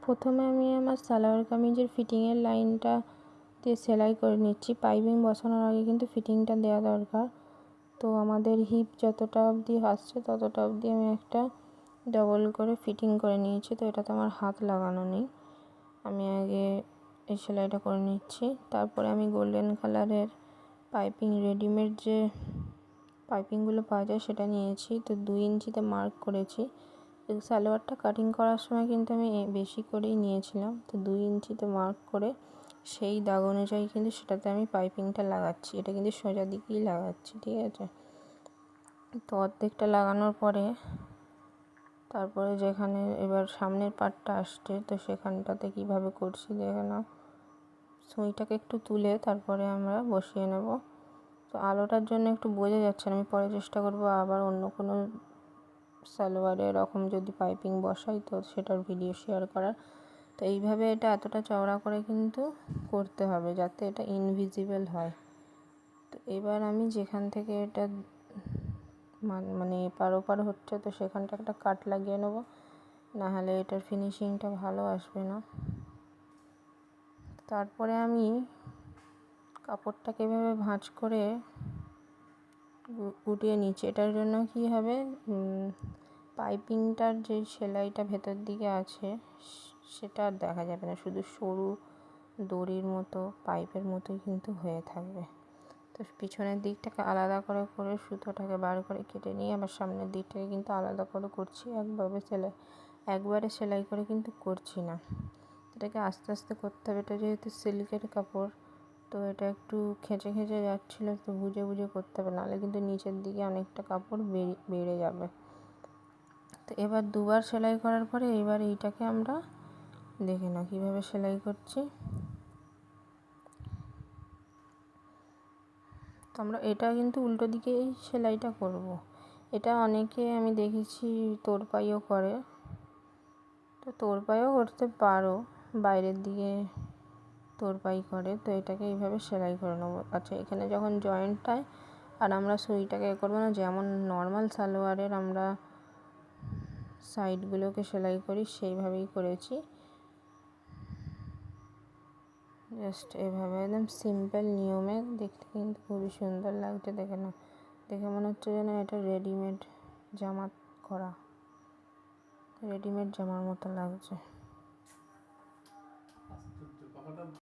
প্রথমে আমি আমার সালোয়ার কামিজের ফিটিংয়ের লাইনটা দিয়ে সেলাই করে নিচ্ছি। পাইপিং বসানোর আগে কিন্তু ফিটিংটা দেওয়া দরকার। তো আমাদের হিপ যতটা অবধি আসছে ততটা অবধি আমি একটা ডবল করে ফিটিং করে নিয়েছি। তো এটাতে আমার হাত লাগানো নেই, আমি আগে এই সেলাইটা করে নিচ্ছি। তারপরে আমি গোল্ডেন কালারের পাইপিং, রেডিমেড যে পাইপিংগুলো পাওয়া যায় সেটা নিয়েছি। তো 2 ইঞ্চিতে মার্ক করেছি। সালোয়ারটা কাটিং করার সময় কিন্তু আমি বেশি করেই নিয়েছিলাম। তো 2 ইঞ্চিতে মার্ক করে সেই দাগ অনুযায়ী কিন্তু সেটাতে আমি পাইপিংটা লাগাচ্ছি। এটা কিন্তু সোজা দিকেই লাগাচ্ছি, ঠিক আছে। তো অর্ধেকটা লাগানোর পরে তারপরে যেখানে এবার সামনের পার্টটা আসছে, তো সেখানটাতে কিভাবে করছি দেখে নাও। সুইটাকে একটু তুলে তারপরে আমরা বসিয়ে নেব। তো আলোটার জন্য একটু বোঝা যাচ্ছে না, আমি পরে চেষ্টা করব আবার অন্য কোনো সালোয়ারে এরকম যদি পাইপিং বসাই তো সেটার ভিডিও শেয়ার করার। তো এইভাবে এটা এতটা চওড়া করে কিন্তু করতে হবে যাতে এটা ইনভিজিবল হয়। তো এবার আমি যেখান থেকে এটা মানে এপার ওপার হচ্ছে তো সেখানটা একটা কাট লাগিয়ে নেব, নাহলে এটার ফিনিশিংটা ভালো আসবে না। তারপরে আমি কাপড়টাকে এভাবে ভাঁজ করে গুটিয়ে নিচ্ছি। এটার জন্য কি হবে, পাইপিংটার যে সেলাইটা ভেতর দিকে আছে সেটা আর দেখা যাবে না, শুধু সরু দড়ির মতো পাইপের মতোই কিন্তু হয়ে থাকবে। তো পিছনের দিকটাকে আলাদা করে করে সুতোটাকে বার করে কেটে নিয়ে আবার সামনের দিকটাকে কিন্তু আলাদা করে করছি। একবারে সেলাই করে কিন্তু করছি না, এটাকে আস্তে আস্তে করতে হবে। এটা যেহেতু সিল্কের কাপড় তো এটা একটু খেঁচে খেঁচে যাচ্ছিলো, তো বুঝে বুঝে করতে হবে, নাহলে কিন্তু নিচের দিকে অনেকটা কাপড় বেড়ে যাবে। তো এবার 2বার সেলাই করার পরে এবার এইটাকে আমরা দেখে নাও কীভাবে সেলাই করছি। তো আমরা এটা কিন্তু উল্টো দিকেই সেলাইটা করব। এটা অনেকে আমি দেখেছি তোড়পাইও করে, তো তোড়পাইও করতে পারো, বাইরের দিকে তোড়পাই করে। তো এটাকে এইভাবে সেলাই করে নেবো। আচ্ছা, এখানে যখন জয়েন্টটায় আর আমরা সুইটাকে করবো না, যেমন নর্মাল সালোয়ারের আমরা সাইডগুলোকে সেলাই করি সেইভাবেই করেছি। জাস্ট এভাবে একদম সিম্পল নিয়মে, দেখতে কিন্তু খুবই সুন্দর লাগছে। দেখে না, দেখে মনে হচ্ছে যেন এটা রেডিমেড জামা করা, রেডিমেড জামার মতো লাগছে।